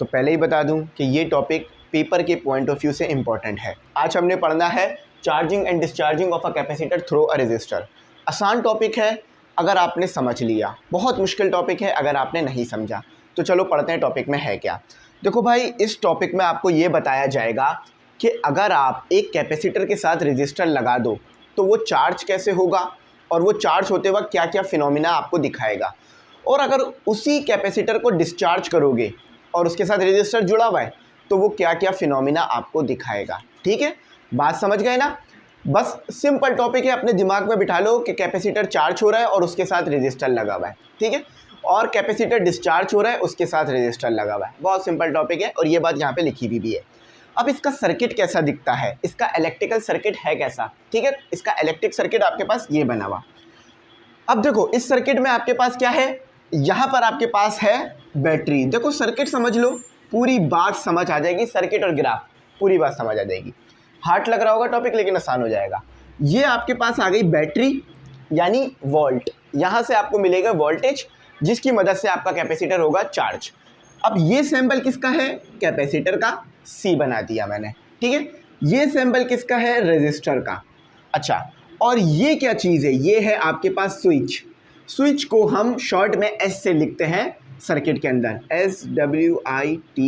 तो पहले ही बता दूं कि ये टॉपिक पेपर के पॉइंट ऑफ व्यू से इम्पॉर्टेंट है। आज हमने पढ़ना है charging and discharging of a capacitor through a resistor. आसान टॉपिक है अगर आपने समझ लिया, बहुत मुश्किल टॉपिक है अगर आपने नहीं समझा। तो चलो पढ़ते हैं टॉपिक में है क्या। देखो भाई, इस टॉपिक में आपको ये बताया जाएगा कि अगर आप एक कैपेसिटर के साथ रेजिस्टर लगा दो तो वो चार्ज कैसे होगा और वो चार्ज होते वक्त क्या क्या फिनोमिना आपको दिखाएगा, और अगर उसी कैपेसिटर को डिस्चार्ज करोगे और उसके साथ रेजिस्टर जुड़ा हुआ है तो वो क्या क्या फिनोमिना आपको दिखाएगा। ठीक है, बात समझ गए ना। बस सिंपल टॉपिक है, अपने दिमाग में बिठा लो कि कैपेसिटर चार्ज हो रहा है और उसके साथ रेजिस्टर लगा हुआ है। ठीक है, और कैपेसिटर डिस्चार्ज हो रहा है उसके साथ रेजिस्टर लगा हुआ है। बहुत सिंपल टॉपिक है और ये बात यहाँ पे लिखी हुई भी है। अब इसका सर्किट कैसा दिखता है, इसका इलेक्ट्रिकल सर्किट है कैसा। ठीक है, इसका इलेक्ट्रिक सर्किट आपके पास ये बना हुआ। अब देखो इस सर्किट में आपके पास क्या है, यहाँ पर आपके पास है बैटरी। देखो सर्किट समझ लो, पूरी बात समझ आ जाएगी, सर्किट और ग्राफ पूरी बात समझ आ जाएगी। हार्ड लग रहा होगा टॉपिक लेकिन आसान हो जाएगा। ये आपके पास आ गई बैटरी यानी वोल्ट, यहाँ से आपको मिलेगा वोल्टेज जिसकी मदद से आपका कैपेसिटर होगा चार्ज। अब ये सैंपल किसका है, कैपेसिटर का, सी बना दिया मैंने। ठीक है, ये सैंपल किसका है, रेजिस्टर का। अच्छा, और ये क्या चीज़ है, ये है आपके पास स्विच। स्विच को हम शॉर्ट में एस से लिखते हैं सर्किट के अंदर, SWITCH।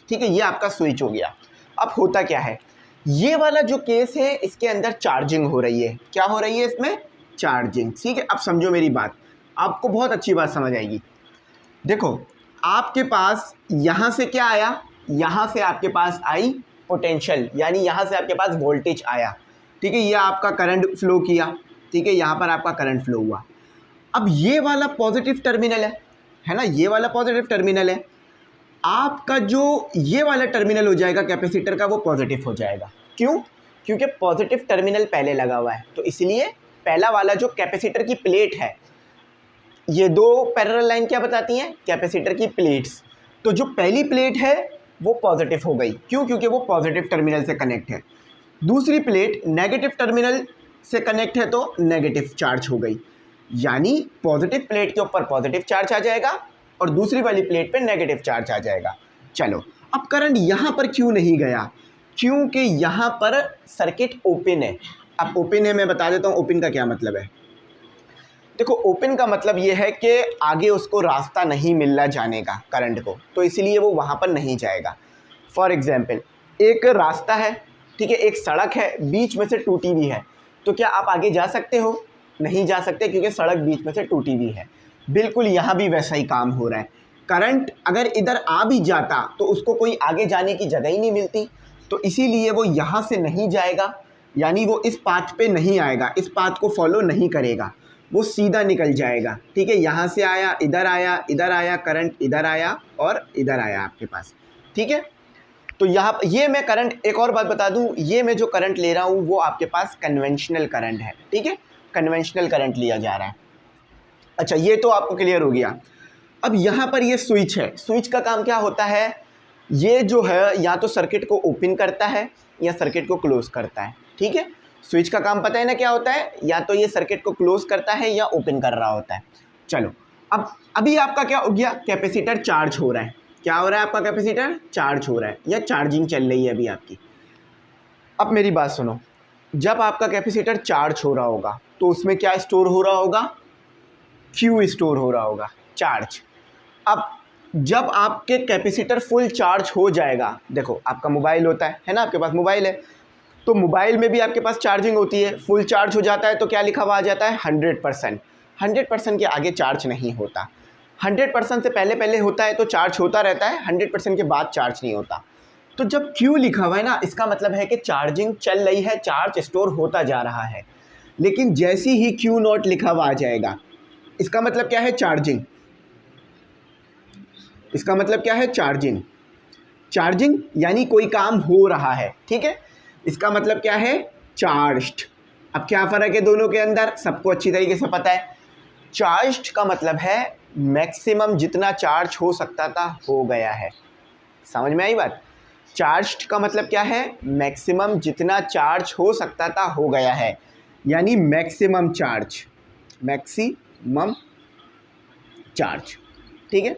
ठीक है, ये आपका स्विच हो गया। अब होता क्या है, ये वाला जो केस है इसके अंदर चार्जिंग हो रही है। क्या हो रही है इसमें, चार्जिंग। ठीक है, अब समझो मेरी बात, आपको बहुत अच्छी बात समझ आएगी। देखो आपके पास यहाँ से क्या आया, यहाँ से आपके पास आई पोटेंशियल, यानी यहाँ से आपके पास वोल्टेज आया। ठीक है, ये आपका करंट फ्लो किया। ठीक है, यहाँ पर आपका करंट फ्लो हुआ। अब ये वाला पॉजिटिव टर्मिनल है ना, ये वाला पॉजिटिव टर्मिनल है। आपका जो ये वाला टर्मिनल हो जाएगा कैपेसिटर का, वो पॉजिटिव हो जाएगा। क्यों, क्योंकि पॉजिटिव टर्मिनल पहले लगा हुआ है, तो इसलिए पहला वाला जो कैपेसिटर की प्लेट है, ये दो पैरेलल लाइन क्या बताती हैं, कैपेसिटर की प्लेट्स। तो जो पहली प्लेट है वो पॉजिटिव हो गई, क्यों, क्योंकि वो पॉजिटिव टर्मिनल से कनेक्ट है। दूसरी प्लेट नेगेटिव टर्मिनल से कनेक्ट है तो नेगेटिव चार्ज हो गई, यानी पॉजिटिव प्लेट के ऊपर पॉजिटिव चार्ज आ जाएगा और दूसरी वाली प्लेट पे नेगेटिव चार्ज आ जाएगा। चलो, अब करंट यहाँ पर क्यों नहीं गया, क्योंकि यहाँ पर सर्किट ओपन है। अब ओपन है, मैं बता देता हूँ ओपन का क्या मतलब है। देखो ओपन का मतलब ये है कि आगे उसको रास्ता नहीं मिल रहा जाने का करंट को, तो इसलिए वो वहाँ पर नहीं जाएगा। फॉर एग्जाम्पल, एक रास्ता है, ठीक है, एक सड़क है, बीच में से टूटी हुई है, तो क्या आप आगे जा सकते हो, नहीं जा सकते, क्योंकि सड़क बीच में से टूटी हुई है। बिल्कुल यहाँ भी वैसा ही काम हो रहा है। करंट अगर इधर आ भी जाता तो उसको कोई आगे जाने की जगह ही नहीं मिलती, तो इसीलिए वो यहाँ से नहीं जाएगा, यानी वो इस पाथ पे नहीं आएगा, इस पाथ को फॉलो नहीं करेगा, वो सीधा निकल जाएगा। ठीक है, यहाँ से आया, इधर आया, इधर आया, करंट इधर आया और इधर आया आपके पास। ठीक है, तो यहाँ ये मैं करंट, एक और बात बता दूँ, ये मैं जो करंट ले रहा हूँ वो आपके पास कन्वेंशनल करंट है। ठीक है, कन्वेंशनल करंट लिया जा रहा है। अच्छा, ये तो आपको क्लियर हो गया। अब यहाँ पर ये स्विच है, स्विच का काम क्या होता है, ये जो है या तो सर्किट को ओपन करता है या सर्किट को क्लोज करता है। ठीक है, स्विच का काम पता है ना क्या होता है, या तो ये सर्किट को क्लोज करता है या ओपन कर रहा होता है। चलो, अब अभी आपका क्या हो गया, कैपेसिटर चार्ज हो रहा है। क्या हो रहा है, आपका कैपेसिटर चार्ज हो रहा है या चार्जिंग चल रही है अभी आपकी। अब मेरी बात सुनो, जब आपका कैपेसिटर चार्ज हो रहा होगा तो उसमें क्या स्टोर हो रहा होगा, क्यू स्टोर हो रहा होगा, चार्ज। अब जब आपके कैपेसिटर फुल चार्ज हो जाएगा, देखो आपका मोबाइल होता है ना, आपके पास मोबाइल है, तो मोबाइल में भी आपके पास चार्जिंग होती है। फुल चार्ज हो जाता है तो क्या लिखा हुआ आ जाता है, 100%। 100% के आगे चार्ज नहीं होता, 100% से पहले पहले होता है तो चार्ज होता रहता है, 100% के बाद चार्ज नहीं होता। तो जब क्यू लिखा हुआ है ना, इसका मतलब है कि चार्जिंग चल रही है, चार्ज स्टोर होता जा रहा है। लेकिन जैसी ही क्यू नॉट लिखा हुआ आ जाएगा, इसका मतलब क्या है, चार्जिंग। इसका मतलब क्या है, चार्जिंग। चार्जिंग यानी कोई काम हो रहा है। ठीक है, इसका मतलब क्या है, चार्ज्ड। अब क्या फ़र्क है दोनों के अंदर, सबको अच्छी तरीके से पता है। चार्ज्ड का मतलब है मैक्सिमम जितना चार्ज हो सकता था हो गया है। समझ में आई बात। चार्ज्ड का मतलब क्या है, मैक्सिमम जितना चार्ज हो सकता था हो गया है, यानी मैक्सिमम चार्ज, मैक्सिमम चार्ज। ठीक है,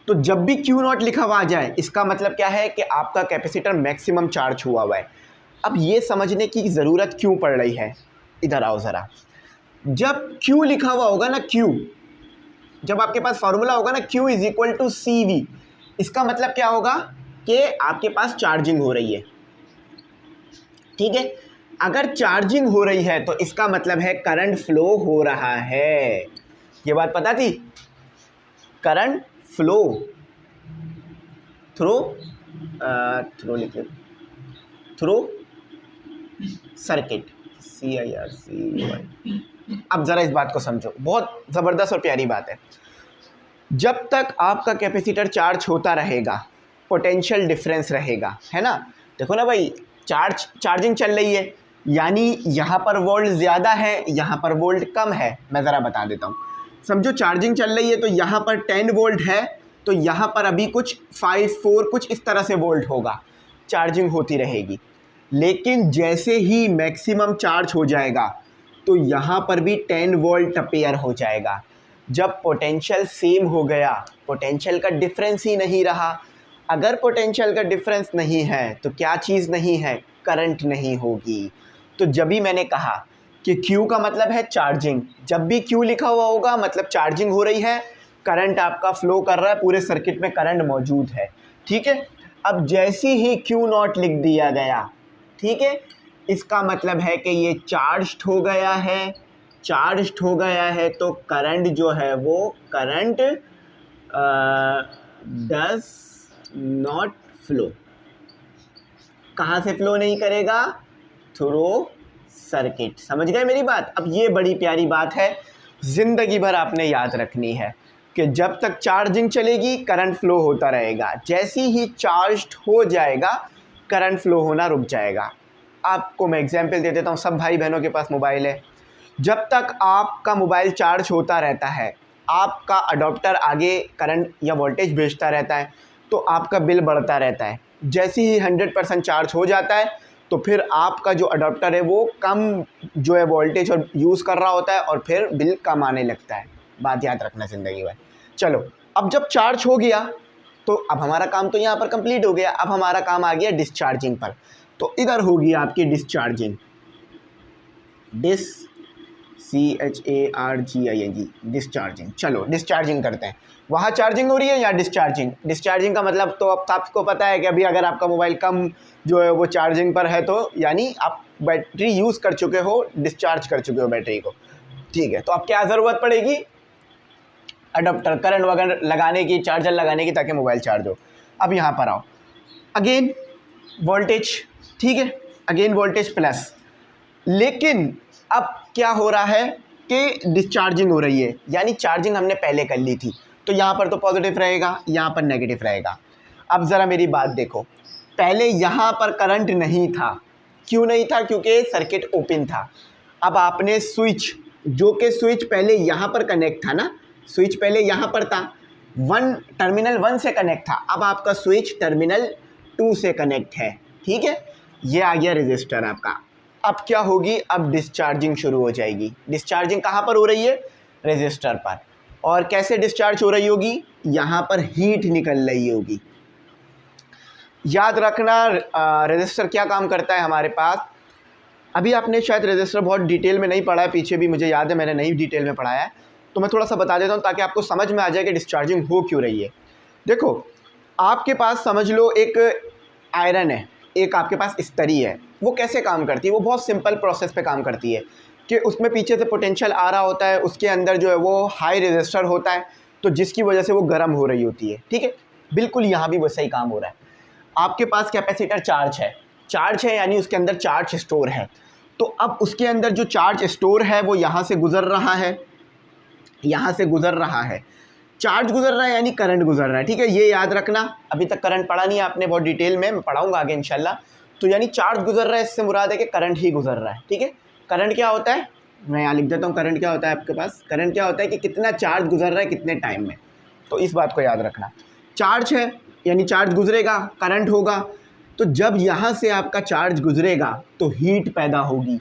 तो जब भी क्यू नॉट लिखा हुआ आ जाए इसका मतलब क्या है कि आपका कैपेसिटर मैक्सिमम चार्ज हुआ हुआ है। अब ये समझने की ज़रूरत क्यों पड़ रही है, इधर आओ ज़रा। जब क्यू लिखा हुआ होगा ना, क्यू, जब आपके पास फॉर्मूला होगा ना Q is equal to C V, इसका मतलब क्या होगा कि आपके पास चार्जिंग हो रही है। ठीक है, अगर चार्जिंग हो रही है तो इसका मतलब है करंट फ्लो हो रहा है। ये बात पता थी? करंट फ्लो थ्रू लिखिए, थ्रू सर्किट, CIRC। अब ज़रा इस बात को समझो, बहुत ज़बरदस्त और प्यारी बात है। जब तक आपका कैपेसिटर चार्ज होता रहेगा पोटेंशियल डिफरेंस रहेगा, है ना। देखो ना भाई, चार्जिंग चल रही है, यानी यहाँ पर वोल्ट ज़्यादा है, यहाँ पर वोल्ट कम है। मैं ज़रा बता देता हूँ। समझो चार्जिंग चल रही है तो यहाँ पर 10 वोल्ट है, तो यहाँ पर अभी कुछ 5, 4 कुछ इस तरह से वोल्ट होगा, चार्जिंग होती रहेगी। लेकिन जैसे ही मैक्सिमम चार्ज हो जाएगा तो यहाँ पर भी 10 वोल्ट अपेयर हो जाएगा। जब पोटेंशियल सेम हो गया, पोटेंशियल का डिफरेंस ही नहीं रहा। अगर पोटेंशियल का डिफरेंस नहीं है तो क्या चीज़ नहीं है? करंट नहीं होगी। तो जब भी मैंने कहा कि Q का मतलब है चार्जिंग, जब भी Q लिखा हुआ होगा मतलब चार्जिंग हो रही है, करंट आपका फ्लो कर रहा है, पूरे सर्किट में करंट मौजूद है। ठीक है, अब जैसे ही Q नॉट लिख दिया गया, ठीक है, इसका मतलब है कि ये चार्ज्ड हो गया है। चार्ज्ड हो गया है तो करंट जो है वो करंट डज नॉट फ्लो। कहाँ से फ्लो नहीं करेगा? Through circuit. समझ गए मेरी बात? अब ये बड़ी प्यारी बात है, ज़िंदगी भर आपने याद रखनी है कि जब तक चार्जिंग चलेगी करंट फ्लो होता रहेगा, जैसे ही चार्ज्ड हो जाएगा करंट फ्लो होना रुक जाएगा। आपको मैं एग्जांपल दे देता हूँ, सब भाई बहनों के पास मोबाइल है। जब तक आपका मोबाइल चार्ज होता रहता है, आपका अडॉप्टर आगे करंट या वोल्टेज भेजता रहता है, तो आपका बिल बढ़ता रहता है। जैसे ही 100% चार्ज हो जाता है तो फिर आपका जो अडॉप्टर है वो कम जो है वोल्टेज और यूज़ कर रहा होता है और फिर बिल कम आने लगता है। बात याद रखना ज़िंदगी भर। चलो, अब जब चार्ज हो गया तो अब हमारा काम तो यहाँ पर कंप्लीट हो गया। अब हमारा काम आ गया डिस्चार्जिंग पर। तो इधर होगी आपकी डिस्चार्जिंग, CHARGING, डिस्चार्जिंग। चलो डिस्चार्जिंग करते हैं। वहाँ चार्जिंग हो रही है या डिस्चार्जिंग? डिस्चार्जिंग का मतलब तो अब आपको पता है कि अभी अगर आपका मोबाइल कम जो है वो चार्जिंग पर है तो यानी आप बैटरी यूज़ कर चुके हो, डिस्चार्ज कर चुके हो बैटरी को। ठीक है, तो अब क्या ज़रूरत पड़ेगी? अडॉप्टर, करंट वगैरह लगाने की, चार्जर लगाने की, ताकि मोबाइल चार्ज हो। अब यहाँ पर आओ, अगेन वोल्टेज, ठीक है, अगेन वोल्टेज प्लस। लेकिन अब क्या हो रहा है कि डिस्चार्जिंग हो रही है, यानी चार्जिंग हमने पहले कर ली थी, तो यहाँ पर तो पॉजिटिव रहेगा, यहाँ पर नेगेटिव रहेगा। अब ज़रा मेरी बात देखो, पहले यहाँ पर करंट नहीं था। क्यों नहीं था? क्योंकि सर्किट ओपन था। अब आपने स्विच, जो कि स्विच पहले यहाँ पर कनेक्ट था ना, स्विच पहले यहाँ पर था, टर्मिनल 1 से कनेक्ट था, अब आपका स्विच टर्मिनल 2 से कनेक्ट है। ठीक है, ये आ गया रजिस्टर आपका। अब क्या होगी? अब डिस्चार्जिंग शुरू हो जाएगी। डिस्चार्जिंग कहाँ पर हो रही है? रजिस्टर पर। और कैसे डिस्चार्ज हो रही होगी? यहाँ पर हीट निकल रही होगी। याद रखना, रजिस्टर क्या काम करता है हमारे पास। अभी आपने शायद रजिस्टर बहुत डिटेल में नहीं पढ़ा है, पीछे भी मुझे याद है मैंने नहीं डिटेल में पढ़ाया है, तो मैं थोड़ा सा बता देता हूँ ताकि आपको समझ में आ जाए कि डिस्चार्जिंग हो क्यों रही है। देखो, आपके पास समझ लो एक आयरन है, एक आपके पास इस्त्री है। वो कैसे काम करती है? वो बहुत सिंपल प्रोसेस पे काम करती है कि उसमें पीछे से पोटेंशियल आ रहा होता है, उसके अंदर जो है वो हाई रेजिस्टर होता है, तो जिसकी वजह से वो गर्म हो रही होती है। ठीक है, बिल्कुल यहाँ भी वैसा ही काम हो रहा है। आपके पास कैपेसिटर चार्ज है यानी उसके अंदर चार्ज स्टोर है। तो अब उसके अंदर जो चार्ज स्टोर है वो यहाँ से गुजर रहा है, यहाँ से गुजर रहा है, चार्ज गुजर रहा है यानी करंट गुजर रहा है। ठीक है, ये याद रखना। अभी तक करंट पढ़ा नहीं है आपने बहुत डिटेल में, मैं पढ़ाऊंगा आगे इंशाल्लाह। तो यानी चार्ज गुजर रहा है, इससे मुराद है कि करंट ही गुजर रहा है। ठीक है, करंट क्या होता है? मैं यहाँ लिख देता हूँ, करंट क्या होता है आपके पास। करंट क्या होता है कि कितना चार्ज गुजर रहा है कितने टाइम में। तो इस बात को याद रखना। चार्ज है यानी चार्ज गुजरेगा, करंट होगा। तो जब यहाँ से आपका चार्ज गुजरेगा तो हीट पैदा होगी।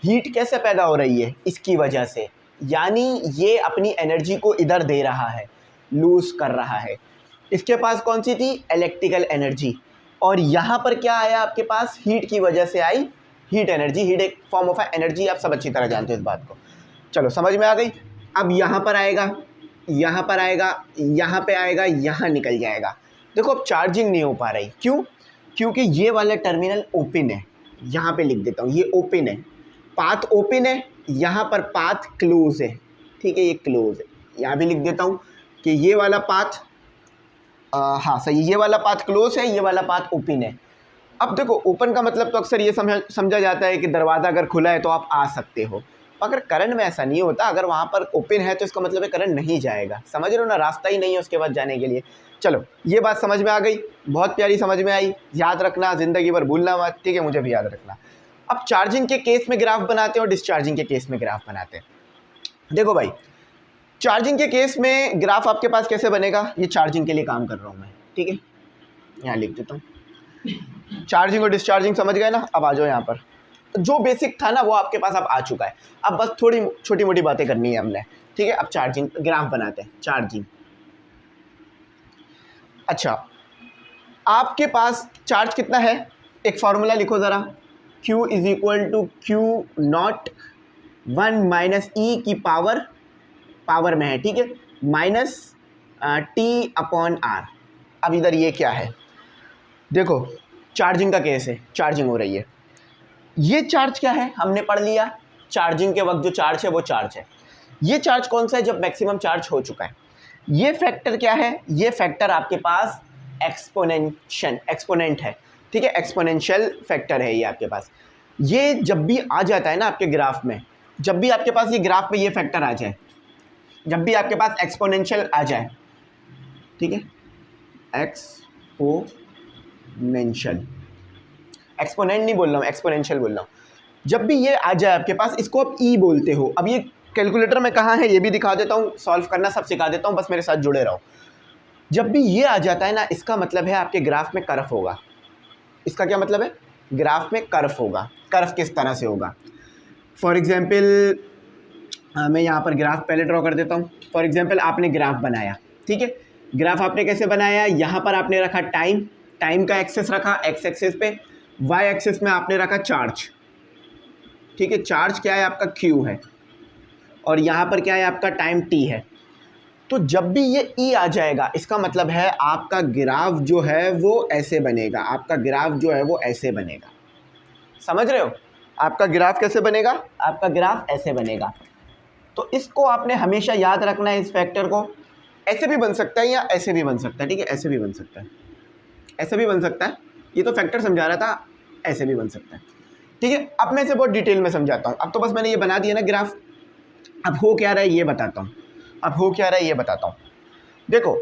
हीट कैसे पैदा हो रही है? इसकी वजह से, यानी ये अपनी एनर्जी को इधर दे रहा है, लूज़ कर रहा है। इसके पास कौन सी थी, इलेक्ट्रिकल एनर्जी, और यहाँ पर क्या आया आपके पास, हीट की वजह से आई हीट एनर्जी। हीट एक फॉर्म ऑफ एनर्जी, आप सब अच्छी तरह जानते हो इस बात को। चलो समझ में आ गई। अब यहाँ पर आएगा, यहाँ पर आएगा, यहाँ पे आएगा, यहाँ निकल जाएगा। देखो अब चार्जिंग नहीं हो पा रही, क्यों, क्योंकि ये वाला टर्मिनल ओपन है। यहाँ पे लिख देता हूँ, ये ओपन है, पाथ ओपन है, यहाँ पर पाथ क्लोज है, ठीक है, ये क्लोज है। यहाँ भी लिख देता हूँ कि ये वाला पाथ हाँ सही, ये वाला पाथ क्लोज है, ये वाला पाथ ओपन है। अब देखो ओपन का मतलब तो अक्सर ये समझा जाता है कि दरवाज़ा अगर खुला है तो आप आ सकते हो, अगर करंट में ऐसा नहीं होता, अगर वहाँ पर ओपन है तो इसका मतलब है करंट नहीं जाएगा, समझ रहे हो ना, रास्ता ही नहीं है उसके बाद जाने के लिए। चलो ये बात समझ में आ गई, बहुत प्यारी समझ में आई, याद रखना, ज़िंदगी भर भूलना मत, ठीक है, मुझे भी याद रखना। अब चार्जिंग के केस में ग्राफ बनाते हैं और डिस्चार्जिंग के केस में ग्राफ बनाते हैं। देखो भाई, चार्जिंग के केस में ग्राफ आपके पास कैसे बनेगा, ये चार्जिंग के लिए काम कर रहा हूँ मैं, ठीक है, यहाँ लिख देता हूँ। चार्जिंग और डिस्चार्जिंग समझ गए ना। अब आ जाओ यहाँ पर, जो बेसिक था ना वो आपके पास अब आ चुका है, अब बस थोड़ी छोटी मोटी बातें करनी है हमने, ठीक है। अब चार्जिंग ग्राफ बनाते हैं, चार्जिंग। अच्छा, आपके पास चार्ज कितना है, एक फार्मूला लिखो ज़रा, Q is equal to Q not 1 minus e की पावर में है, ठीक है, माइनस टी अपॉन आर। अब इधर ये क्या है, देखो चार्जिंग का केस है, चार्जिंग हो रही है, ये चार्ज क्या है हमने पढ़ लिया, चार्जिंग के वक्त जो चार्ज है वो चार्ज है। ये चार्ज कौन सा है, जब मैक्सिमम चार्ज हो चुका है। ये फैक्टर क्या है, ये फैक्टर आपके पास एक्सपोनेंट है, ठीक है, एक्सपोनेंशियल फैक्टर है ये आपके पास। ये जब भी आ जाता है ना आपके ग्राफ में, जब भी आपके पास ये ग्राफ में ये फैक्टर आ जाए, जब भी आपके पास एक्सपोनेंशियल आ जाए, ठीक है, एक्सपोनेंट नहीं बोल रहा हूँ, एक्सपोनेंशियल बोल रहा हूँ। जब भी ये आ जाए आपके पास, इसको आप ई बोलते हो। अब ये कैलकुलेटर में कहाँ है ये भी दिखा देता हूँ, सॉल्व करना सब सिखा देता हूँ, बस मेरे साथ जुड़े रहो। जब भी ये आ जाता है ना, इसका मतलब है आपके ग्राफ में कर्व होगा। इसका क्या मतलब है, ग्राफ में कर्व होगा। कर्व किस तरह से होगा, फॉर एग्जाम्पल मैं यहाँ पर ग्राफ पहले ड्रॉ कर देता हूँ। फॉर एग्जाम्पल आपने ग्राफ बनाया, ठीक है, ग्राफ आपने कैसे बनाया, यहाँ पर आपने रखा टाइम का एक्सेस रखा एक्स एक्सेस पे, वाई एक्सेस में आपने रखा चार्ज, ठीक है, चार्ज क्या है आपका Q है, और यहाँ पर क्या है आपका टाइम T है। तो जब भी ये E आ जाएगा, इसका मतलब है आपका ग्राफ जो है वो ऐसे बनेगा, आपका ग्राफ जो है वो ऐसे बनेगा, समझ रहे हो, आपका ग्राफ कैसे बनेगा, आपका ग्राफ ऐसे बनेगा। तो इसको आपने हमेशा याद रखना है, इस फैक्टर को। ऐसे भी बन सकता है या ऐसे भी बन सकता है, ठीक है, ऐसे भी बन सकता है, ऐसे भी बन सकता है, ये तो फैक्टर समझा रहा था, ऐसे भी बन सकता है, ठीक है। अब मैं इसे बहुत डिटेल में समझाता हूँ। अब तो बस मैंने ये बना दिया ना ग्राफ, अब हो क्या रहा है ये बताता हूँ, अब हो क्या रहा है ये बताता हूँ। देखो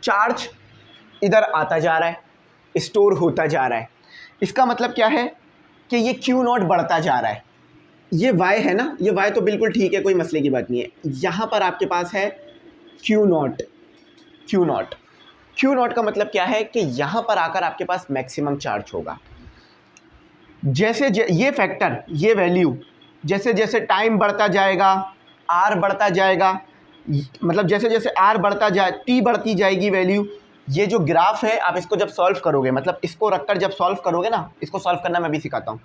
चार्ज इधर आता जा रहा है, स्टोर होता जा रहा है, इसका मतलब क्या है कि ये Q नॉट बढ़ता जा रहा है। ये Y है ना, ये Y तो बिल्कुल ठीक है, कोई मसले की बात नहीं है। यहाँ पर आपके पास है Q नॉट, Q नॉट का मतलब क्या है कि यहाँ पर आकर आपके पास मैक्सिमम चार्ज होगा। जैसे ये फैक्टर, ये वैल्यू जैसे जैसे टाइम बढ़ता जाएगा, R बढ़ता जाएगा, मतलब जैसे जैसे R बढ़ता जाए, T बढ़ती जाएगी वैल्यू। ये जो ग्राफ है आप इसको जब सॉल्व करोगे, मतलब इसको रखकर जब सॉल्व करोगे ना, इसको सॉल्व करना मैं भी सिखाता हूँ।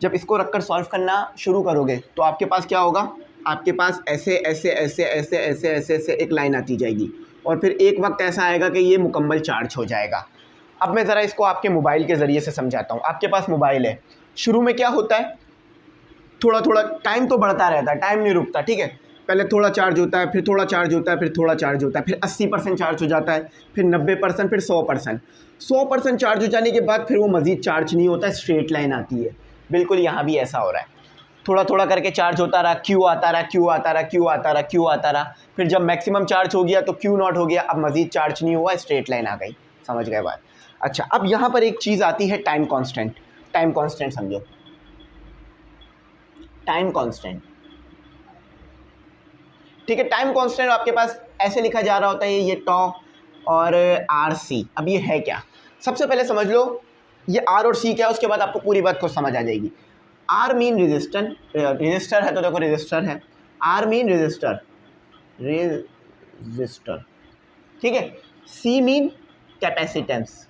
जब इसको रखकर सॉल्व करना शुरू करोगे तो आपके पास क्या होगा, आपके पास ऐसे ऐसे ऐसे ऐसे ऐसे ऐसे ऐसे एक लाइन आती जाएगी, और फिर एक वक्त ऐसा आएगा कि ये मुकम्मल चार्ज हो जाएगा। अब मैं ज़रा इसको आपके मोबाइल के ज़रिए से समझाता हूँ। आपके पास मोबाइल है, शुरू में क्या होता है, थोड़ा थोड़ा टाइम तो बढ़ता रहता है, टाइम नहीं रुकता, ठीक है। पहले थोड़ा चार्ज होता है, फिर थोड़ा चार्ज होता है, फिर थोड़ा चार्ज होता है, फिर 80% चार्ज हो जाता है, फिर 90%, फिर 100% चार्ज हो जाने के बाद फिर वो मज़ीद चार्ज नहीं होता है, स्ट्रेट लाइन आती है। बिल्कुल यहाँ भी ऐसा हो रहा है, थोड़ा थोड़ा करके चार्ज होता रहा, Q आता रहा, Q आता रहा, Q आता रहा, Q आता रहा, फिर जब मैक्सिमम चार्ज हो गया तो Q नॉट हो गया, अब मज़ीद चार्ज नहीं हुआ, स्ट्रेट लाइन आ गई। समझ गए बात। अच्छा, अब यहाँ पर एक चीज़ आती है टाइम कांस्टेंट। टाइम कांस्टेंट समझो, टाइम कांस्टेंट, ठीक है। टाइम कांस्टेंट आपके पास ऐसे लिखा जा रहा होता है, ये टॉ और RC। अब ये है क्या, सबसे पहले समझ लो ये R और C क्या है, उसके बाद आपको पूरी बात को समझ आ जाएगी। R मीन रजिस्टर है, तो देखो रजिस्टर है, R मीन रजिस्टर, ठीक है। C mean capacitance,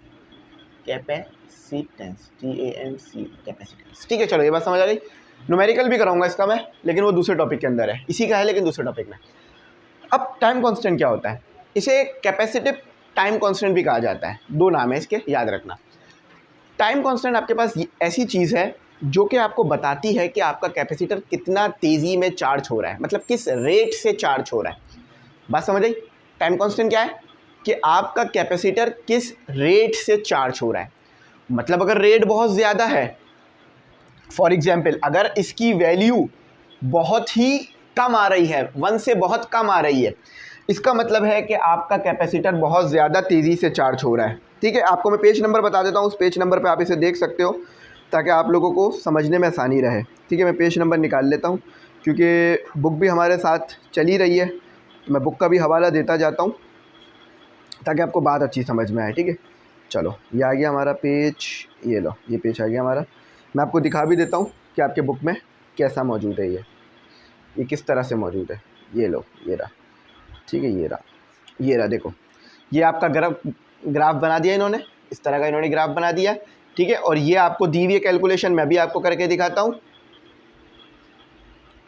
capacitance CAMC capacitance. ठीक है, चलो ये बात समझ आ गई। न्यूमेरिकल भी कराऊंगा इसका मैं, लेकिन वो दूसरे टॉपिक के अंदर है, इसी का है लेकिन दूसरे टॉपिक में। अब टाइम कांस्टेंट क्या होता है? इसे कैपेसिटिव टाइम कांस्टेंट भी कहा जाता है, दो नाम है इसके, याद रखना। टाइम कांस्टेंट आपके पास ऐसी चीज़ है जो कि आपको बताती है कि आपका कैपेसिटर कितना तेज़ी में चार्ज हो रहा है, मतलब किस रेट से चार्ज हो रहा है। बात समझ आई? टाइम कांस्टेंट क्या है कि आपका कैपेसिटर किस रेट से चार्ज हो रहा है। मतलब अगर रेट बहुत ज़्यादा है, फॉर एग्जांपल अगर इसकी वैल्यू बहुत ही कम आ रही है, 1 से बहुत कम आ रही है, इसका मतलब है कि आपका कैपेसिटर बहुत ज़्यादा तेज़ी से चार्ज हो रहा है। ठीक है, आपको मैं पेज नंबर बता देता हूँ, उस पेज नंबर पे आप इसे देख सकते हो ताकि आप लोगों को समझने में आसानी रहे। ठीक है, मैं पेज नंबर निकाल लेता हूँ क्योंकि बुक भी हमारे साथ चली रही है, तो मैं बुक का भी हवाला देता जाता हूँ ताकि आपको बात अच्छी समझ में आए। ठीक है, चलो ये आ गया हमारा पेज, ये लो ये पेज आ गया हमारा। मैं आपको दिखा भी देता हूँ कि आपके बुक में कैसा मौजूद है, ये किस तरह से मौजूद है। ये लो, ये रहा। ठीक है, ये रहा देखो, ये आपका ग्राफ बना दिया इन्होंने, इस तरह का इन्होंने ग्राफ बना दिया। ठीक है, और ये आपको दी हुई है कैलकुलेशन, मैं भी आपको करके दिखाता हूँ।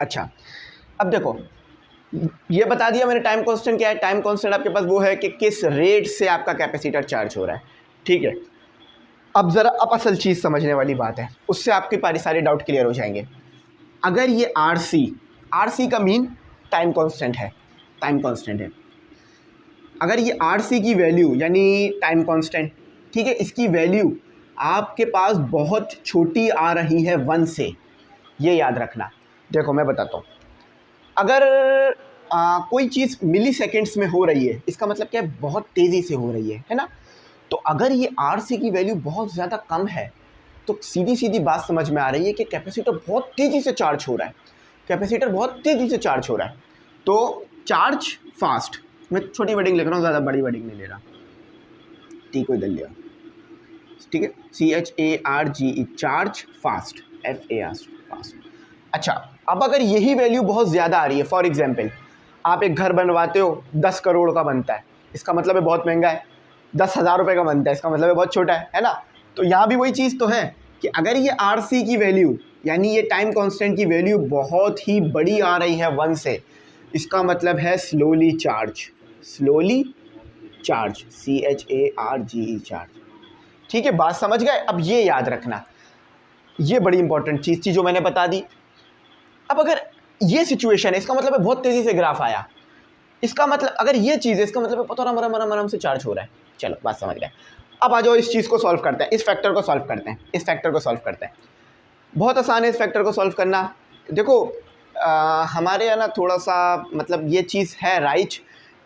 अच्छा, अब देखो ये बता दिया मैंने टाइम कांस्टेंट क्या है। टाइम कांस्टेंट आपके पास वो है कि किस रेट से आपका कैपेसिटर चार्ज हो रहा है। ठीक है, अब ज़रा अब असल चीज़ समझने वाली बात है, उससे आपके सारे डाउट क्लियर हो जाएंगे। अगर ये RC का मीन टाइम कांस्टेंट है, टाइम कांस्टेंट है। अगर ये RC की वैल्यू यानी टाइम कांस्टेंट, ठीक है, इसकी वैल्यू आपके पास बहुत छोटी आ रही है 1 से, ये याद रखना। देखो मैं बताता हूँ, अगर कोई चीज़ मिली सेकेंड्स में हो रही है, इसका मतलब क्या है, बहुत तेज़ी से हो रही है ना। तो अगर ये RC की वैल्यू बहुत ज़्यादा कम है तो सीधी सीधी बात समझ में आ रही है कि कैपेसिटर बहुत तेज़ी से चार्ज हो रहा है, कैपेसिटर बहुत तेज़ी से चार्ज हो रहा है। तो चार्ज फास्ट, मैं छोटी वर्डिंग लिख रहा हूँ, ज़्यादा बड़ी वर्डिंग नहीं ले रहा। टी को इधर लिया, ठीक है, CHARGE, charge fast, FAR fast. अच्छा, अब अगर यही वैल्यू बहुत ज़्यादा आ रही है, फॉर एग्जांपल आप एक घर बनवाते हो 10 करोड़ का बनता है, इसका मतलब है बहुत महंगा है। 10,000 रुपये का बनता है, इसका मतलब है बहुत छोटा है ना। तो यहाँ भी वही चीज़ तो है कि अगर ये RC की वैल्यू यानी ये टाइम कांस्टेंट की वैल्यू बहुत ही बड़ी आ रही है 1 से, इसका मतलब है slowly charge, slowly charge, CHARGE charge. ठीक है, बात समझ गए? अब ये याद रखना, ये बड़ी इंपॉर्टेंट चीज़ थी जो मैंने बता दी। अब अगर ये सिचुएशन है, इसका मतलब है बहुत तेज़ी से ग्राफ आया, इसका मतलब अगर ये चीज़ है, इसका मतलब है पता आराम से चार्ज हो रहा है। चलो बात समझ गए। अब आ जाओ इस चीज़ को सॉल्व करते हैं, इस फैक्टर को सॉल्व करते हैं, इस फैक्टर को सॉल्व करते हैं। बहुत आसान है इस फैक्टर को सॉल्व करना। देखो हमारे यहाँ ना थोड़ा सा मतलब ये चीज़ है राइट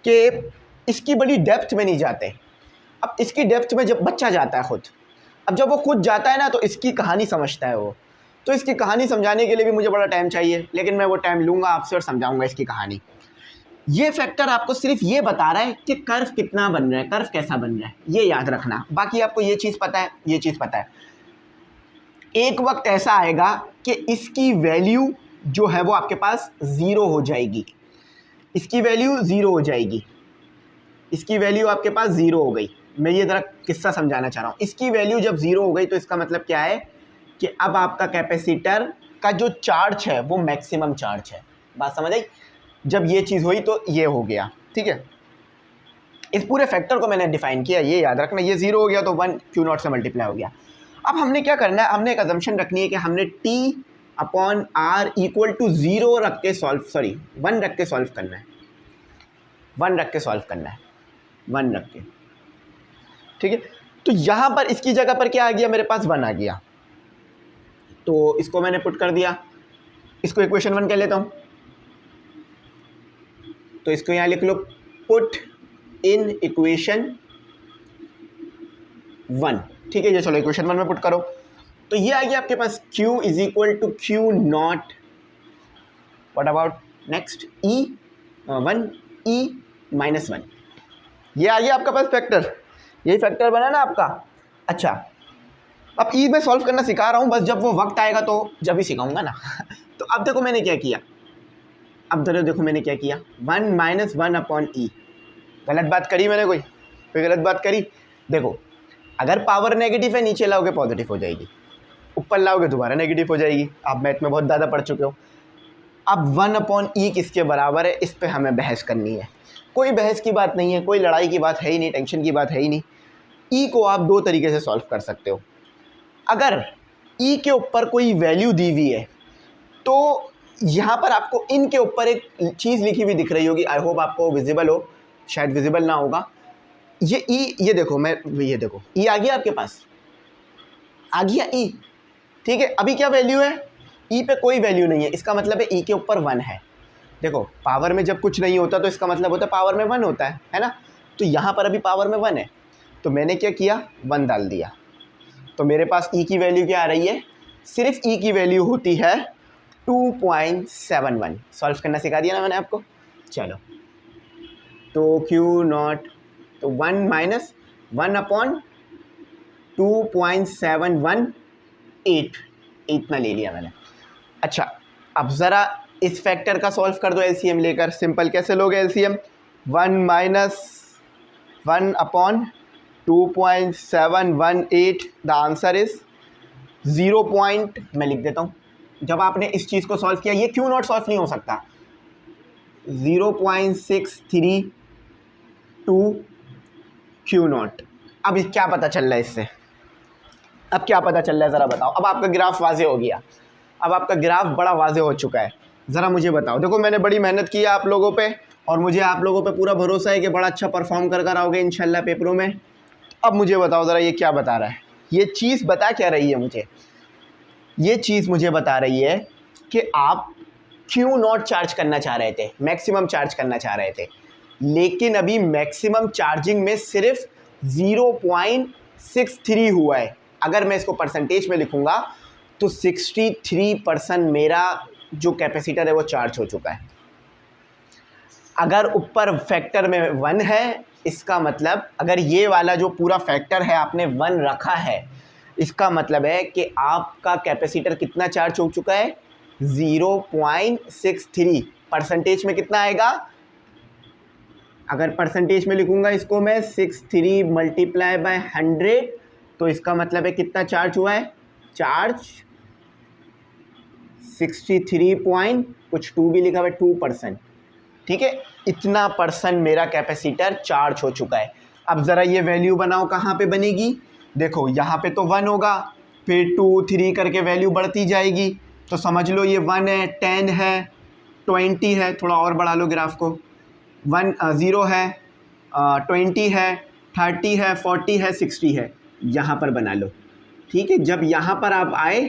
कि इसकी बड़ी डेप्थ में नहीं जाते। अब इसकी डेप्थ में जब बच्चा जाता है खुद, अब जब वो खुद जाता है ना तो इसकी कहानी समझता है वो, तो इसकी कहानी समझाने के लिए भी मुझे बड़ा टाइम चाहिए, लेकिन मैं वो टाइम लूँगा आपसे और समझाऊँगा इसकी कहानी। ये फैक्टर आपको सिर्फ ये बता रहा है कि कर्व कितना बन रहा है, कर्व कैसा बन रहा है, ये याद रखना। बाकी आपको ये चीज़ पता है, ये चीज़ पता है। एक वक्त ऐसा आएगा कि इसकी वैल्यू जो है वो आपके पास 0 हो जाएगी, इसकी वैल्यू 0 हो जाएगी, इसकी वैल्यू आपके पास 0 हो गई। मैं ये ज़रा किस्सा समझाना चाह रहा हूँ। इसकी वैल्यू जब 0 हो गई तो इसका मतलब क्या है कि अब आपका कैपेसिटर का जो चार्ज है वो मैक्सिमम चार्ज है। बात समझ आई? जब ये चीज़ हुई तो ये हो गया। ठीक है, इस पूरे फैक्टर को मैंने डिफाइन किया, ये याद रखना। ये 0 हो गया तो 1 Q0 से मल्टीप्लाई हो गया। अब हमने क्या करना है, हमने एक अजम्पशन रखनी है कि हमने T/R इक्वल टू 0 रख के सॉल्व, सॉरी 1 रख के सॉल्व करना है, 1 रख के सॉल्व करना है, 1 रख के। ठीक है, तो यहाँ पर इसकी जगह पर क्या आ गया, मेरे पास 1 आ गया, तो इसको मैंने पुट कर दिया, इसको इक्वेशन 1 कह लेता हूँ। तो इसको यहाँ लिख लो, पुट इन इक्वेशन 1। ठीक है, ये चलो इक्वेशन 1 में पुट करो, तो ये आ गया आपके पास Q is equal to Q0, what about next E1 E-1, ये आ गया आपका पास फैक्टर। यही फैक्टर बना ना आपका। अच्छा, अब ई में सॉल्व करना सिखा रहा हूँ, बस जब वो वक्त आएगा तो जब ही सिखाऊंगा ना। तो अब देखो मैंने क्या किया, अब देखो मैंने क्या किया, 1 - 1/E। गलत बात करी मैंने कोई? कोई गलत बात करी? देखो, अगर पावर नेगेटिव है नीचे लाओगे पॉजिटिव हो जाएगी, ऊपर लाओगे दोबारा नेगेटिव हो जाएगी। आप मैथ में बहुत ज़्यादा पढ़ चुके हो। अब 1/e किसके बराबर है, इस पे हमें बहस करनी है। कोई बहस की बात नहीं है, कोई लड़ाई की बात है ही नहीं, टेंशन की बात है ही नहीं। e को आप दो तरीके से सॉल्व कर सकते हो। अगर e के ऊपर कोई वैल्यू दी हुई है तो यहाँ पर आपको इन के ऊपर एक चीज़ लिखी हुई दिख रही होगी, आई होप आपको विजिबल हो, शायद विजिबल ना होगा। ये ई, ये देखो, ये देखो ई आ गया आपके पास, आ गया ई, ठीक है। अभी क्या वैल्यू है, ई पे कोई वैल्यू नहीं है, इसका मतलब है ई के ऊपर 1 है। देखो, पावर में जब कुछ नहीं होता तो इसका मतलब होता है पावर में 1 होता है ना। तो यहाँ पर अभी पावर में 1 है, तो मैंने क्या किया, 1 डाल दिया। तो मेरे पास ई की वैल्यू क्या आ रही है, सिर्फ ई की वैल्यू होती है 2.71। सॉल्व करना सिखा दिया ना मैंने आपको। चलो, तो क्यू नॉट, तो 1 माइनस 1/2.718, इतना ले लिया मैंने। अच्छा, अब ज़रा इस फैक्टर का सॉल्व कर दो एलसीएम लेकर। सिंपल, कैसे लोगे LCM? 1 minus 1/2.718, the answer is 0. मैं लिख देता हूँ, जब आपने इस चीज़ को सॉल्व किया, ये क्यों नॉट सॉल्व नहीं हो सकता, 0.632 क्यू नॉट। अब क्या पता चल रहा है इससे, अब क्या पता चल रहा है ज़रा बताओ। अब आपका ग्राफ वाजे हो गया, अब आपका ग्राफ बड़ा वाजे हो चुका है। ज़रा मुझे बताओ, देखो मैंने बड़ी मेहनत की है आप लोगों पे, और मुझे आप लोगों पे पूरा भरोसा है कि बड़ा अच्छा परफॉर्म कर आओगे इंशाल्लाह पेपरों में। अब मुझे बताओ ज़रा, ये क्या बता रहा है, ये चीज़ बता क्या रही है मुझे? ये चीज़ मुझे बता रही है कि आप क्यू नॉट चार्ज करना चाह रहे थे, मैक्सिमम चार्ज करना चाह रहे थे, लेकिन अभी मैक्सिमम चार्जिंग में सिर्फ 0.63 हुआ है। अगर मैं इसको परसेंटेज में लिखूंगा तो 63% मेरा जो कैपेसिटर है वो चार्ज हो चुका है। अगर ऊपर फैक्टर में 1 है, इसका मतलब अगर ये वाला जो पूरा फैक्टर है आपने 1 रखा है, इसका मतलब है कि आपका कैपेसिटर कितना चार्ज हो चुका है, 0.63। परसेंटेज में कितना आएगा, अगर परसेंटेज में लिखूंगा इसको मैं 63 मल्टीप्लाई बाय 100, तो इसका मतलब है कितना चार्ज हुआ है, चार्ज 63 पॉइंट कुछ 2 भी लिखा हुआ है, 2%, ठीक है। इतना % मेरा कैपेसिटर चार्ज हो चुका है। अब ज़रा ये वैल्यू बनाओ, कहाँ पे बनेगी? देखो, यहाँ पे तो 1 होगा, फिर 2, 3 करके वैल्यू बढ़ती जाएगी। तो समझ लो ये 1 है, 10 है, 20 है, थोड़ा और बढ़ा लो ग्राफ को, 0 है, 20 है, 30 है, 40 है, 60 है, यहाँ पर बना लो, ठीक है। जब यहाँ पर आप आए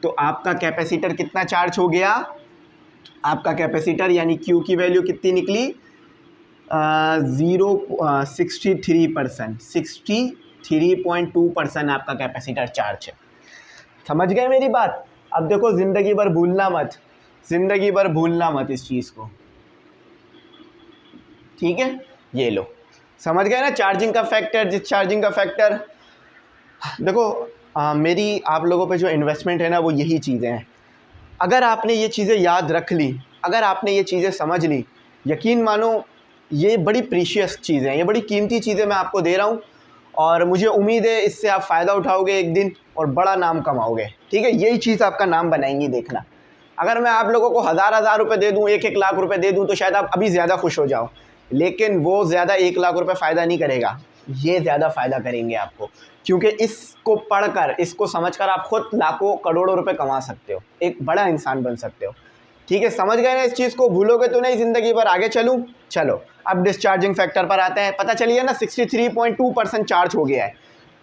तो आपका कैपेसिटर कितना चार्ज हो गया, आपका कैपेसिटर यानी Q की वैल्यू कितनी निकली, 63%, 63.2% आपका कैपेसिटर चार्ज है। समझ गए मेरी बात? अब देखो, ज़िंदगी भर भूलना मत, ज़िंदगी भर भूलना मत इस चीज़ को, ठीक है। ये लो, समझ गए ना चार्जिंग का फैक्टर, डिस्चार्जिंग का फैक्टर। देखो, मेरी आप लोगों पे जो इन्वेस्टमेंट है ना, वो यही चीज़ें हैं। अगर आपने ये चीज़ें याद रख ली, अगर आपने ये चीज़ें समझ ली, यकीन मानो ये बड़ी प्रीशियस चीज़ें हैं, ये बड़ी कीमती चीज़ें मैं आपको दे रहा हूँ, और मुझे उम्मीद है इससे आप फ़ायदा उठाओगे एक दिन और बड़ा नाम कमाओगे, ठीक है। यही चीज़ आपका नाम बनाएंगी, देखना। अगर मैं आप लोगों को हज़ार रुपये दे दूँ, 1-1 लाख रुपये दे दूँ, तो शायद आप अभी ज़्यादा खुश हो जाओ, लेकिन वो ज़्यादा 1 लाख रुपये फ़ायदा नहीं करेगा, ये ज़्यादा फ़ायदा करेंगे आपको, क्योंकि इसको पढ़कर, इसको समझकर आप खुद लाखों करोड़ों रुपए कमा सकते हो, एक बड़ा इंसान बन सकते हो, ठीक है। समझ गए ना इस चीज़ को? भूलोगे तो नहीं ज़िंदगी भर। आगे चलूँ? चलो, अब डिस्चार्जिंग फैक्टर पर आते हैं। पता चलिए ना, 63.2% चार्ज हो गया है।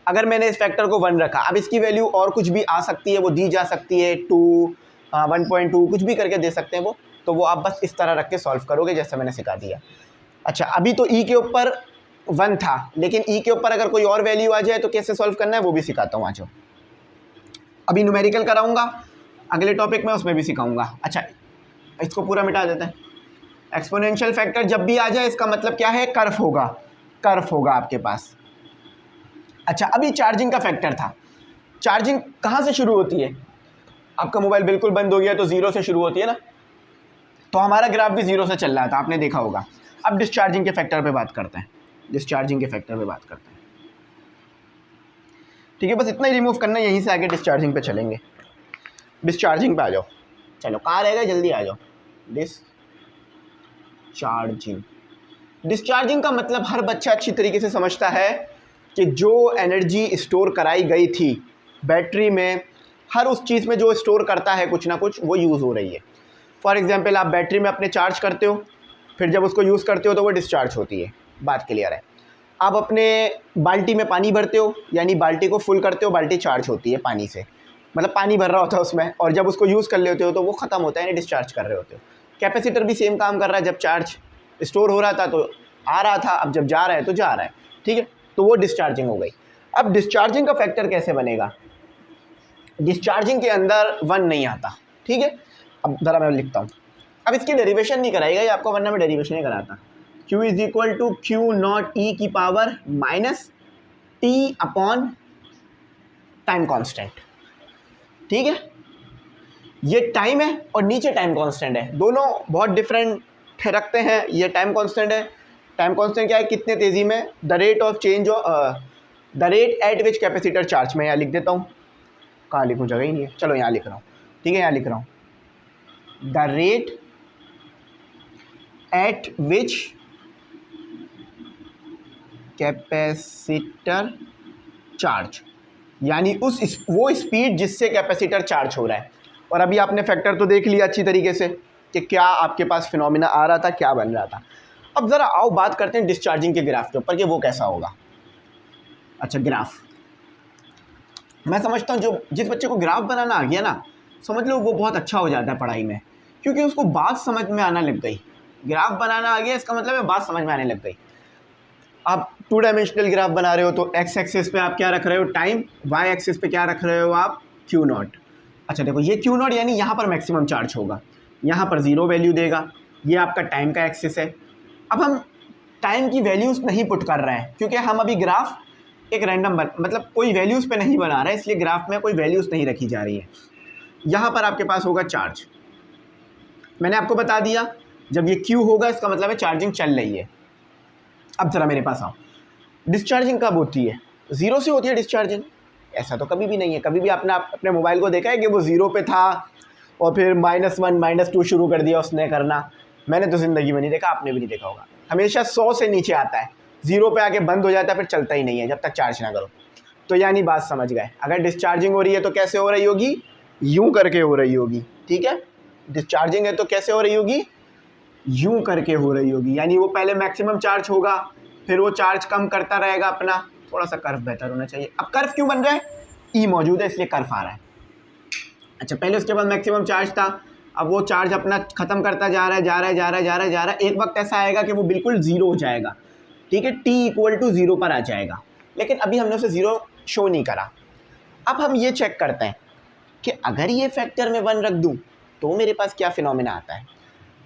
अगर मैंने इस फैक्टर को 1 रखा, अब इसकी वैल्यू और कुछ भी आ सकती है, वो दी जा सकती है, 2, 1.2 कुछ भी करके दे सकते हैं वो, तो वो आप बस इस तरह रख के सॉल्व करोगे जैसे मैंने सिखा दिया। अच्छा, अभी तो ई के ऊपर 1 था, लेकिन ई के ऊपर अगर कोई और वैल्यू आ जाए तो कैसे सॉल्व करना है वो भी सिखाता हूँ। आ जाओ, अभी न्यूमेरिकल कराऊंगा, अगले टॉपिक में उसमें भी सिखाऊंगा। अच्छा, इसको पूरा मिटा देते हैं। एक्सपोनेंशियल फैक्टर जब भी आ जाए, इसका मतलब क्या है, कर्व होगा, कर्व होगा आपके पास। अच्छा, अभी चार्जिंग का फैक्टर था। चार्जिंग कहाँ से शुरू होती है? आपका मोबाइल बिल्कुल बंद हो गया तो 0 से शुरू होती है ना, तो हमारा ग्राफ भी 0 से चल रहा था, आपने देखा होगा। अब डिस्चार्जिंग के फैक्टर पे बात करते हैं। डिस्चार्जिंग के फैक्टर पे बात करते हैं। ठीक है, बस इतना ही रिमूव करना है, यहीं से आगे डिस्चार्जिंग पे चलेंगे। डिस्चार्जिंग पे आ जाओ, चलो कहाँ रहेगा, जल्दी आ जाओ। डिस्चार्जिंग, डिस्चार्जिंग का मतलब हर बच्चा अच्छी तरीके से समझता है कि जो एनर्जी स्टोर कराई गई थी बैटरी में, हर उस चीज़ में जो स्टोर करता है कुछ ना कुछ, वो यूज़ हो रही है। फॉर एग्जांपल आप बैटरी में अपने चार्ज करते हो, फिर जब उसको यूज़ करते हो तो वो डिस्चार्ज होती है, बात क्लियर है। आप अपने बाल्टी में पानी भरते हो, यानी बाल्टी को फुल करते हो, बाल्टी चार्ज होती है पानी से, मतलब पानी भर रहा होता है उसमें, और जब उसको यूज़ कर लेते हो तो वो ख़त्म होता है, यानी डिस्चार्ज कर रहे होते हो। कैपेसिटर भी सेम काम कर रहा है, जब चार्ज स्टोर हो रहा था तो आ रहा था, अब जब जा रहा है तो जा रहा है। ठीक है, तो वो डिस्चार्जिंग हो गई। अब डिस्चार्जिंग का फैक्टर कैसे बनेगा, डिस्चार्जिंग के अंदर 1 नहीं आता। ठीक है, अब ज़रा मैं लिखता हूँ, अब इसकी डेरिवेशन नहीं कराएगा ये आपको, वरना मैं डेरिवेशन ही कराता। Q is equal to Q not e की power minus t upon time constant. ठीक है, ये टाइम है और नीचे टाइम कांस्टेंट है, दोनों बहुत डिफरेंट रखते हैं। ये टाइम कांस्टेंट है, टाइम कांस्टेंट क्या है, कितने तेज़ी में, the rate of change of the rate at which capacitor charge. मैं यहाँ लिख देता हूँ, कहाँ लिखूँ, जगह ही नहीं है, चलो यहाँ लिख रहा हूँ। ठीक है, यहाँ लिख रहा हूँ, the rate at which capacitor charge, यानी वो स्पीड जिससे कैपेसिटर चार्ज हो रहा है। और अभी आपने फैक्टर तो देख लिया अच्छी तरीके से कि क्या आपके पास फिनोमिना आ रहा था, क्या बन रहा था। अब ज़रा आओ बात करते हैं डिस्चार्जिंग के ग्राफ के ऊपर कि वो कैसा होगा। अच्छा, ग्राफ मैं समझता हूँ जो जिस बच्चे को ग्राफ बनाना आ गया ना, समझ लो वो बहुत अच्छा हो जाता है पढ़ाई में, क्योंकि उसको बात समझ में आना लग गई। ग्राफ बनाना आ गया इसका मतलब है बात समझ में आने लग गई। आप 2 डायमेंशनल ग्राफ बना रहे हो तो एक्स एक्सिस पे आप क्या रख रहे हो, टाइम, वाई एक्सिस पे क्या रख रहे हो आप, क्यू नॉट। अच्छा देखो, ये क्यू नॉट यानी यहाँ पर मैक्सिमम चार्ज होगा, यहाँ पर 0 वैल्यू देगा, ये आपका टाइम का एक्सिस है। अब हम टाइम की वैल्यूज़ नहीं पुट कर रहे हैं, क्योंकि हम अभी ग्राफ एक रैंडम मतलब कोई वैल्यूज़ पे नहीं बना रहे हैं, इसलिए ग्राफ में कोई वैल्यूज़ नहीं रखी जा रही है। यहाँ पर आपके पास होगा चार्ज, मैंने आपको बता दिया जब ये क्यू होगा इसका मतलब है चार्जिंग चल रही है। अब ज़रा मेरे पास आओ, डिस्चार्जिंग कब होती है, 0 से होती है डिस्चार्जिंग। ऐसा तो कभी भी नहीं है, कभी भी आपने अपने मोबाइल को देखा है कि वो 0 पे था और फिर -1 -2 शुरू कर दिया उसने करना, मैंने तो ज़िंदगी में नहीं देखा, आपने भी नहीं देखा होगा। हमेशा 100 से नीचे आता है, 0 पे आके बंद हो जाता है, फिर चलता ही नहीं है जब तक चार्ज ना करो। तो यानी बात समझ गए, अगर डिस्चार्जिंग हो रही है तो कैसे हो रही होगी, यूँ करके हो रही होगी। ठीक है, डिस्चार्जिंग है तो कैसे हो रही होगी, यूँ करके हो रही होगी, यानी वो पहले मैक्सिमम चार्ज होगा, फिर वो चार्ज कम करता रहेगा अपना, थोड़ा सा कर्व बेहतर होना चाहिए। अब कर्व क्यों बन रहा है, ई मौजूद है इसलिए कर्व आ रहा है। अच्छा, पहले उसके बाद मैक्सिमम चार्ज था, अब वो चार्ज अपना ख़त्म करता जा रहा है, जा रहा है, जा रहा है, जा रहा है, जा रहा है, एक वक्त ऐसा आएगा कि वो बिल्कुल 0 हो जाएगा। ठीक है, टी इक्वल टू 0 पर आ जाएगा, लेकिन अभी हमने उसे 0 शो नहीं करा। अब हम ये चेक करते हैं कि अगर ये फैक्टर में 1 रख दूँ तो मेरे पास क्या फिनोमिना आता है।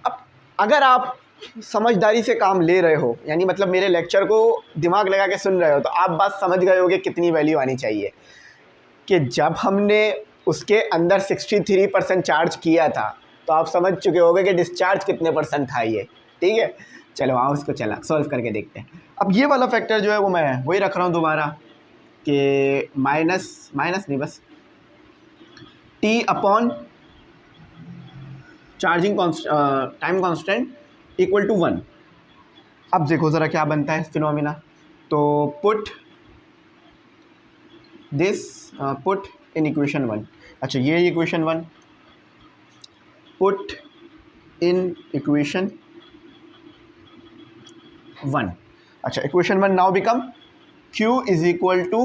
अब अगर आप समझदारी से काम ले रहे हो, यानी मतलब मेरे लेक्चर को दिमाग लगा के सुन रहे हो, तो आप बात समझ गए होगे कितनी वैल्यू आनी चाहिए कि जब हमने उसके अंदर 63% चार्ज किया था तो आप समझ चुके होगे कि डिस्चार्ज कितने % था ये। ठीक है, चलो आओ इसको चला सॉल्व करके देखते हैं। अब ये वाला फैक्टर जो है वो मैं वही रख रहा हूँ दोबारा कि माइनस नहीं बस T upon charging time constant equal to 1। अब देखो ज़रा क्या बनता है फिनोमिना, तो put this put in equation 1। अच्छा, ये इक्वेशन 1 पुट इन इक्वेशन 1। अच्छा, equation 1 now become Q is equal to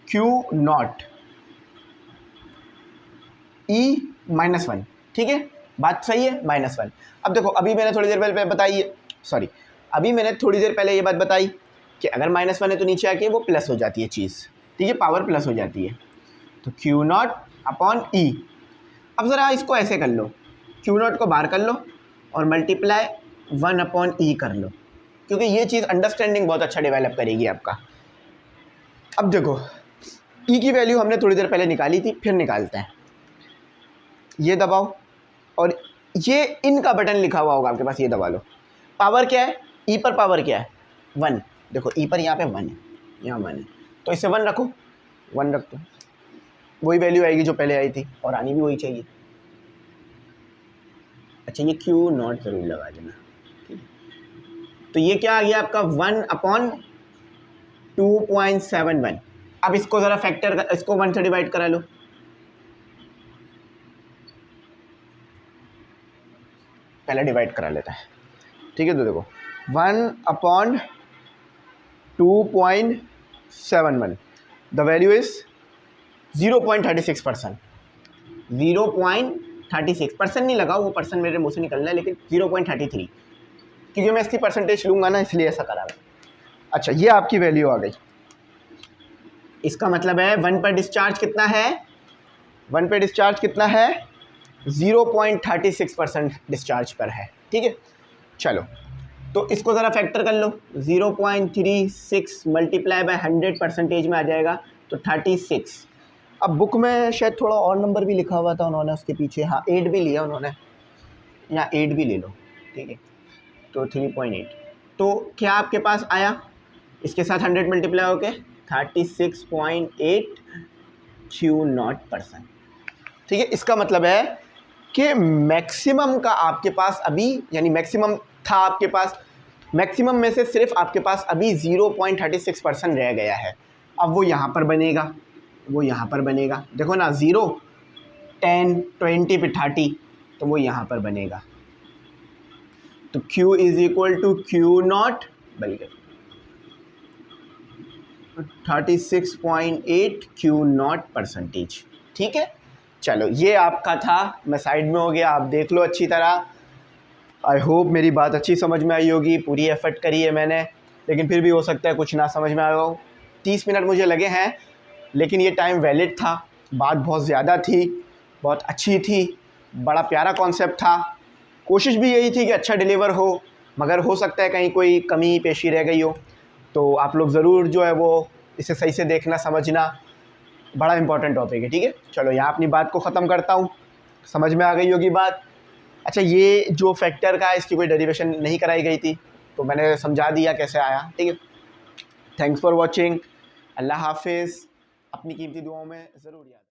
Q nought E -1। ठीक है, बात सही है, -1। अब देखो, अभी मैंने थोड़ी देर पहले बताई, सॉरी अभी मैंने थोड़ी देर पहले ये बात बताई कि अगर -1 है तो नीचे आके वो प्लस हो जाती है चीज़। ठीक है, पावर प्लस हो जाती है, तो Q नॉट अपॉन E। अब ज़रा इसको ऐसे कर लो, Q नॉट को बाहर कर लो और मल्टीप्लाई 1 अपॉन E कर लो, क्योंकि ये चीज़ अंडरस्टैंडिंग बहुत अच्छा डेवलप करेगी आपका। अब देखो, E की वैल्यू हमने थोड़ी देर पहले निकाली थी, फिर निकालते हैं। ये दबाओ और ये इन का बटन लिखा हुआ होगा आपके पास, ये दबा लो। पावर क्या है, E पर पावर क्या है 1, देखो ई पर यहाँ पे 1 है, यहाँ 1 है, तो इसे 1 रखो, 1 रख दो, वही वैल्यू आएगी जो पहले आई थी और आनी भी वही चाहिए। अच्छा ये क्यू नॉट ज़रूर लगा देना, ठीक है। तो ये क्या आ गया आपका 1/2.71। अब इसको ज़रा फैक्टर, इसको 1 से डिवाइड करा लो, पहले डिवाइड करा लेता है, ठीक है। तो देखो 1/2.71, द वैल्यू इज 0.36%। 0.36% नहीं लगा, वो परसेंट मेरे मुंह से निकल रहा है, लेकिन 0.33, क्योंकि मैं इसकी परसेंटेज लूँगा ना, इसलिए ऐसा करा मैं। अच्छा ये आपकी वैल्यू आ गई, इसका मतलब है 1 पर डिस्चार्ज कितना है, 1 पर डिस्चार्ज कितना है, 0.36% डिस्चार्ज पर है, ठीक है। चलो तो इसको ज़रा फैक्टर कर लो, 0.36 मल्टीप्लाई बाय 100% में आ जाएगा, तो 36। अब बुक में शायद थोड़ा और नंबर भी लिखा हुआ था उन्होंने उसके पीछे, हाँ 8 भी लिया उन्होंने, यहाँ 8 भी ले लो, ठीक है। तो 3.8, तो क्या आपके पास आया, इसके साथ 100 मल्टीप्लाई होके 36.8 Q0%, ठीक है। इसका मतलब है कि मैक्सिमम का आपके पास अभी, यानी मैक्सिमम था आपके पास, मैक्सिमम में से सिर्फ आपके पास अभी 0.36% रह गया है। अब वो यहाँ पर बनेगा, वो यहाँ पर बनेगा, देखो ना 0, 10, 20 पे 30, तो वो यहाँ पर बनेगा। तो Q is equal to Q0 बल्कि 36.8 Q0%, ठीक है। चलो ये आपका था, मैं साइड में हो गया, आप देख लो अच्छी तरह। आई होप मेरी बात अच्छी समझ में आई होगी, पूरी एफर्ट करी है मैंने, लेकिन फिर भी हो सकता है कुछ ना समझ में आया हो। 30 मिनट मुझे लगे हैं, लेकिन ये टाइम वैलिड था, बात बहुत ज़्यादा थी, बहुत अच्छी थी, बड़ा प्यारा कॉन्सेप्ट था। कोशिश भी यही थी कि अच्छा डिलीवर हो, मगर हो सकता है कहीं कोई कमी पेशी रह गई हो, तो आप लोग ज़रूर जो है वो इसे सही से देखना समझना, बड़ा इंपॉर्टेंट टॉपिक है, ठीक है। चलो यहाँ अपनी बात को ख़त्म करता हूँ, समझ में आ गई होगी बात। अच्छा ये जो फैक्टर का है, इसकी कोई डेरिवेशन नहीं कराई गई थी, तो मैंने समझा दिया कैसे आया, ठीक है। थैंक्स फॉर वॉचिंग, अल्लाह हाफिज़, अपनी कीमती दुआओं में ज़रूर याद